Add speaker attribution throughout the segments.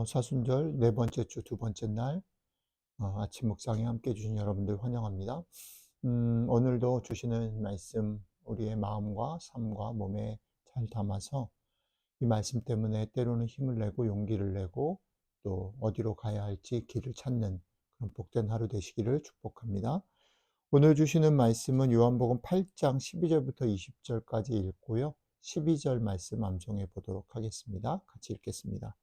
Speaker 1: 사순절 네 번째 주 두 번째 날 아침 묵상에 함께 해 주신 여러분들 환영합니다. 오늘도 주시는 말씀 우리의 마음과 삶과 몸에 잘 담아서 이 말씀 때문에 때로는 힘을 내고 용기를 내고 또 어디로 가야 할지 길을 찾는 그런 복된 하루 되시기를 축복합니다. 오늘 주시는 말씀은 요한복음 8장 12절부터 20절까지 읽고요. 12절 말씀 암송해 보도록 하겠습니다. 같이 읽겠습니다.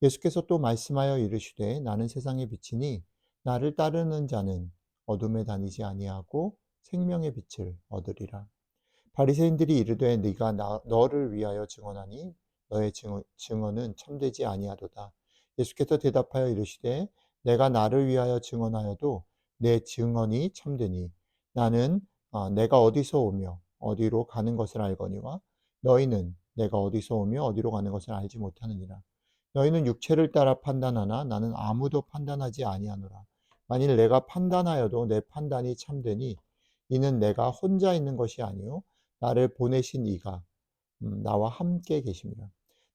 Speaker 1: 예수께서 또 말씀하여 이르시되 나는 세상의 빛이니 나를 따르는 자는 어둠에 다니지 아니하고 생명의 빛을 얻으리라. 바리새인들이 이르되 네가 너를 위하여 증언하니 너의 증언은 참되지 아니하도다. 예수께서 대답하여 이르시되 내가 나를 위하여 증언하여도 내 증언이 참되니 나는 내가 어디서 오며 어디로 가는 것을 알거니와 너희는 내가 어디서 오며 어디로 가는 것을 알지 못하느니라. 너희는 육체를 따라 판단하나 나는 아무도 판단하지 아니하노라. 만일 내가 판단하여도 내 판단이 참되니 이는 내가 혼자 있는 것이 아니요 나를 보내신 이가 나와 함께 계심이라.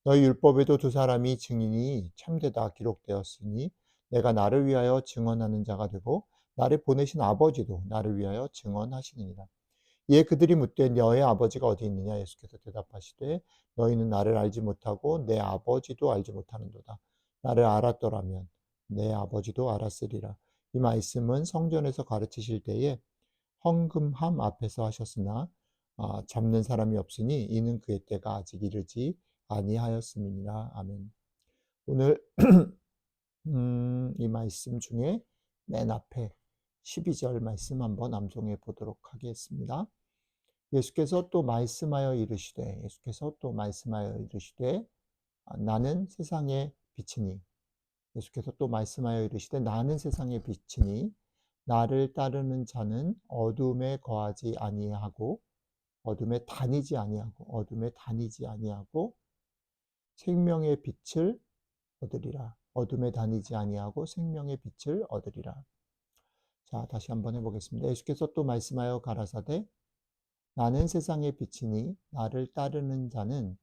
Speaker 1: 너희 율법에도 두 사람이 증인이 참되다 기록되었으니 내가 나를 위하여 증언하는 자가 되고 나를 보내신 아버지도 나를 위하여 증언하시느니라. 이에 그들이 묻되 너의 아버지가 어디 있느냐? 예수께서 대답하시되 너희는 나를 알지 못하고 내 아버지도 알지 못하는도다. 나를 알았더라면 내 아버지도 알았으리라. 이 말씀은 성전에서 가르치실 때에 헌금함 앞에서 하셨으나 잡는 사람이 없으니 이는 그의 때가 아직 이르지 아니하였음이니라. 아멘. 오늘 이 말씀 중에 맨 앞에 12절 말씀 한번 암송해 보도록 하겠습니다. 예수께서 또 말씀하여 이르시되 나는 세상의 빛이니 예수께서 또 말씀하여 이르시되 나는 세상의 빛이니 나를 따르는 자는 어둠에 거하지 아니하고 어둠에 다니지 아니하고 생명의 빛을 얻으리라. 어둠에 다니지 아니하고 생명의 빛을 얻으리라. 자, 다시 한번 해보겠습니다. 예수께서 또 말씀하여 가라사대 나는 세상의 빛이니 나를 따르는 자는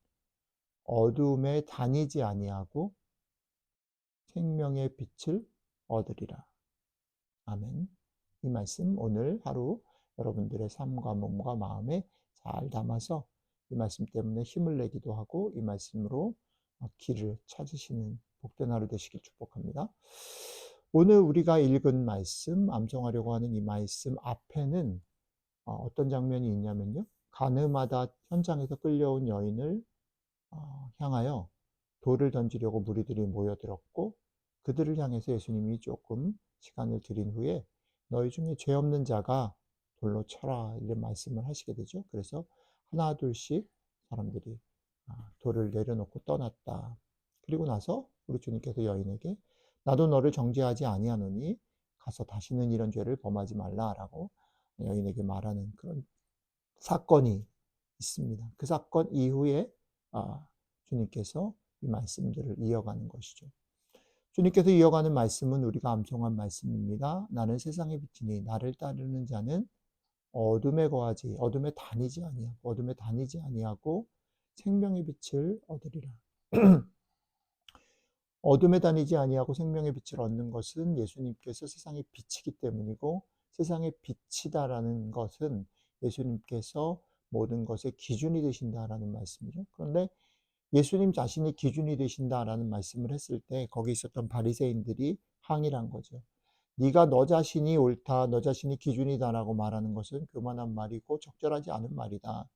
Speaker 1: 어둠에 다니지 아니하고 생명의 빛을 얻으리라. 아멘. 이 말씀 오늘 하루 여러분들의 삶과 몸과 마음에 잘 담아서 이 말씀 때문에 힘을 내기도 하고 이 말씀으로 길을 찾으시는 복된 하루 되시길 축복합니다. 오늘 우리가 읽은 말씀, 암송하려고 하는 이 말씀 앞에는 어떤 장면이 있냐면요. 가늠하다 현장에서 끌려온 여인을 향하여 돌을 던지려고 무리들이 모여들었고 그들을 향해서 예수님이 조금 시간을 들인 후에 너희 중에 죄 없는 자가 돌로 쳐라 이런 말씀을 하시게 되죠. 그래서 하나 둘씩 사람들이 돌을 내려놓고 떠났다. 그리고 나서 우리 주님께서 여인에게 나도 너를 정죄하지 아니하노니 가서 다시는 이런 죄를 범하지 말라라고 여인에게 말하는 그런 사건이 있습니다. 그 사건 이후에 주님께서 이 말씀들을 이어가는 것이죠. 주님께서 이어가는 말씀은 우리가 암송한 말씀입니다. 나는 세상의 빛이니 나를 따르는 자는 어둠에 다니지 아니하고 생명의 빛을 얻으리라. 어둠에 다니지 아니하고 생명의 빛을 얻는 것은 예수님께서 세상의 빛이기 때문이고 세상의 빛이다라는 것은 예수님께서 모든 것의 기준이 되신다라는 말씀이죠. 그런데 예수님 자신이 기준이 되신다라는 말씀을 했을 때 거기 있었던 바리새인들이 항의를 한 거죠. 네가 너 자신이 옳다, 너 자신이 기준이다라고 말하는 것은 교만한 말이고 적절하지 않은 말이다.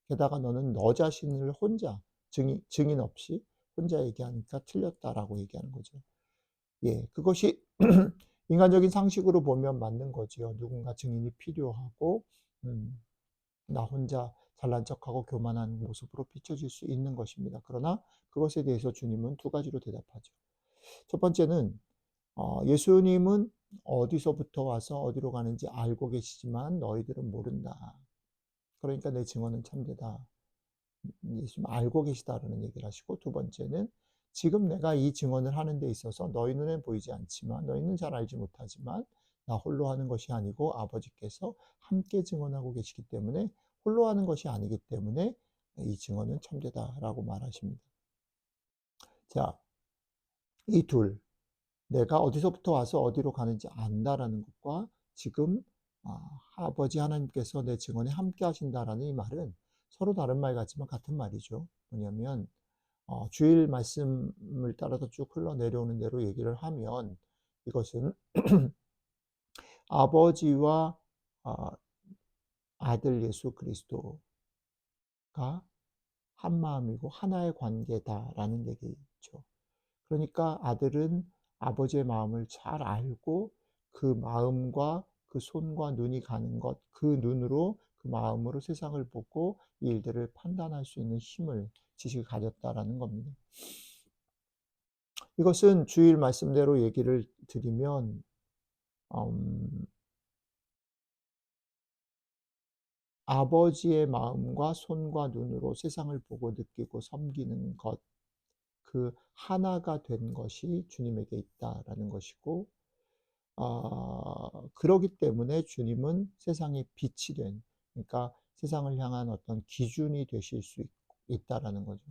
Speaker 1: 게다가 너는 너 자신을 혼자 증인 없이 혼자 얘기하니까 틀렸다라고 얘기하는 거죠. 예, 그것이 인간적인 상식으로 보면 맞는 거지요. 누군가 증인이 필요하고 나 혼자 잘난 척하고 교만한 모습으로 비춰질 수 있는 것입니다. 그러나 그것에 대해서 주님은 두 가지로 대답하죠. 첫 번째는 예수님은 어디서부터 와서 어디로 가는지 알고 계시지만 너희들은 모른다. 그러니까 내 증언은 참되다. 예수님 알고 계시다라는 얘기를 하시고 두 번째는 지금 내가 이 증언을 하는 데 있어서 너희 눈에 보이지 않지만 너희는 잘 알지 못하지만 나 홀로 하는 것이 아니고 아버지께서 함께 증언하고 계시기 때문에 홀로 하는 것이 아니기 때문에 이 증언은 참되다라고 말하십니다. 자, 이 둘, 내가 어디서부터 와서 어디로 가는지 안다라는 것과 지금 아버지 하나님께서 내 증언에 함께 하신다라는 이 말은 서로 다른 말 같지만 같은 말이죠. 뭐냐면 주일 말씀을 따라서 쭉 흘러내려오는 대로 얘기를 하면 이것은 아버지와 아 아들 예수 그리스도가 한 마음이고 하나의 관계다라는 얘기죠. 그러니까 아들은 아버지의 마음을 잘 알고 그 마음과 그 손과 눈이 가는 것, 그 눈으로 그 마음으로 세상을 보고 이 일들을 판단할 수 있는 힘을, 지식을 가졌다라는 겁니다. 이것은 주일 말씀대로 얘기를 드리면 음, 아버지의 마음과 손과 눈으로 세상을 보고 느끼고 섬기는 것, 그 하나가 된 것이 주님에게 있다라는 것이고, 그러기 때문에 주님은 세상의 빛이 된, 그러니까 세상을 향한 어떤 기준이 되실 수 있다라는 거죠.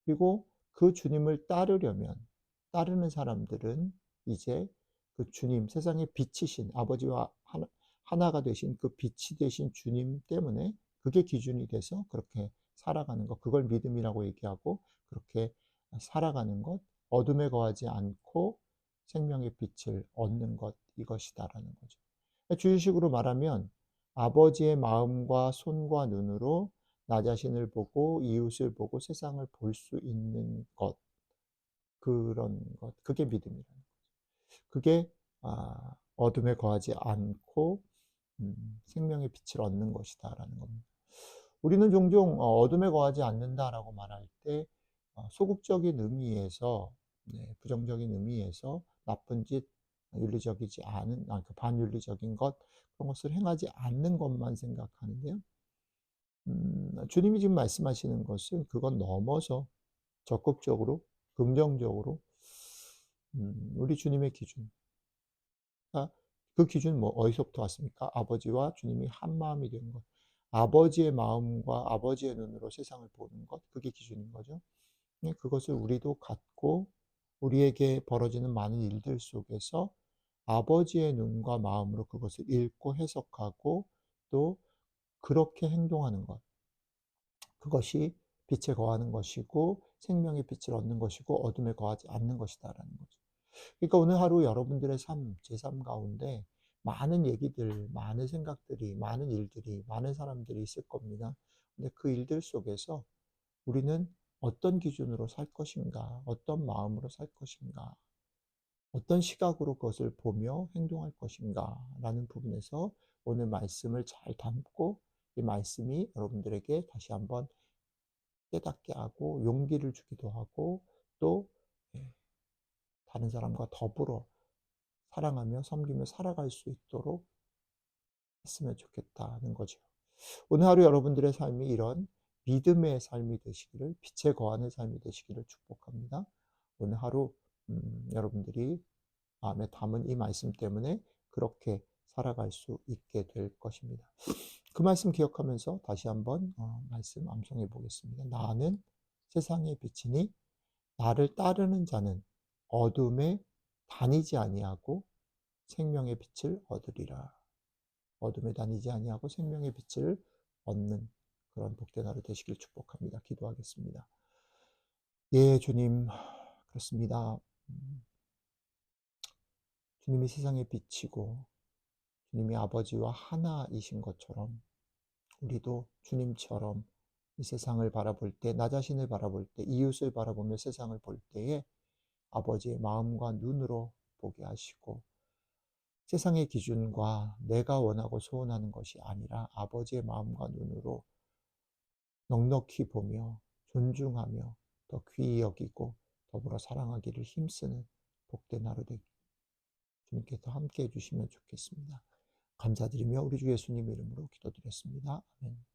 Speaker 1: 그리고 그 주님을 따르는 사람들은 이제 그 주님, 세상의 빛이신 아버지와 하나가 되신 그 빛이 되신 주님 때문에 그게 기준이 돼서 그렇게 살아가는 것, 그걸 믿음이라고 얘기하고 그렇게 살아가는 것, 어둠에 거하지 않고 생명의 빛을 얻는 것, 이것이다라는 거죠. 주의식으로 말하면 아버지의 마음과 손과 눈으로 나 자신을 보고 이웃을 보고 세상을 볼 수 있는 것, 그런 것, 그게 믿음이라는 거죠. 그게 어둠에 거하지 않고 생명의 빛을 얻는 것이다라는 겁니다. 우리는 종종 어둠에 거하지 않는다라고 말할 때 소극적인 의미에서, 부정적인 의미에서 나쁜 짓, 윤리적이지 않은, 그 반윤리적인 것, 그런 것을 행하지 않는 것만 생각하는데요. 주님이 지금 말씀하시는 것은 그건 넘어서 적극적으로, 긍정적으로 우리 주님의 기준, 그 기준 뭐 어디서부터 왔습니까? 아버지와 주님이 한 마음이 된 것. 아버지의 마음과 아버지의 눈으로 세상을 보는 것, 그게 기준인 거죠. 그것을 우리도 갖고 우리에게 벌어지는 많은 일들 속에서 아버지의 눈과 마음으로 그것을 읽고 해석하고 또 그렇게 행동하는 것. 그것이 빛에 거하는 것이고 생명의 빛을 얻는 것이고 어둠에 거하지 않는 것이다라는 거죠. 그러니까 오늘 하루 여러분들의 삶, 제 삶 가운데 많은 얘기들, 많은 생각들이, 많은 일들이, 많은 사람들이 있을 겁니다. 근데 그 일들 속에서 우리는 어떤 기준으로 살 것인가, 어떤 마음으로 살 것인가, 어떤 시각으로 그것을 보며 행동할 것인가 라는 부분에서 오늘 말씀을 잘 담고 이 말씀이 여러분들에게 다시 한번 깨닫게 하고 용기를 주기도 하고 또 예, 다른 사람과 더불어 사랑하며 섬기며 살아갈 수 있도록 했으면 좋겠다는 거죠. 오늘 하루 여러분들의 삶이 이런 믿음의 삶이 되시기를, 빛에 거하는 삶이 되시기를 축복합니다. 오늘 하루 여러분들이 마음에 담은 이 말씀 때문에 그렇게 살아갈 수 있게 될 것입니다. 그 말씀 기억하면서 다시 한번 말씀 암송해 보겠습니다. 나는 세상의 빛이니 나를 따르는 자는 어둠에 다니지 아니하고 생명의 빛을 얻으리라. 어둠에 다니지 아니하고 생명의 빛을 얻는 그런 복된 하루 되시길 축복합니다. 기도하겠습니다. 예, 주님, 그렇습니다. 주님이 세상의 빛이고 주님이 아버지와 하나이신 것처럼 우리도 주님처럼 이 세상을 바라볼 때, 나 자신을 바라볼 때, 이웃을 바라보며 세상을 볼 때에 아버지의 마음과 눈으로 보게 하시고 세상의 기준과 내가 원하고 소원하는 것이 아니라 아버지의 마음과 눈으로 넉넉히 보며 존중하며 더 귀히 여기고 더불어 사랑하기를 힘쓰는 복된 하루 되기 주님께서 함께 해주시면 좋겠습니다. 감사드리며 우리 주 예수님 이름으로 기도드렸습니다. 아멘.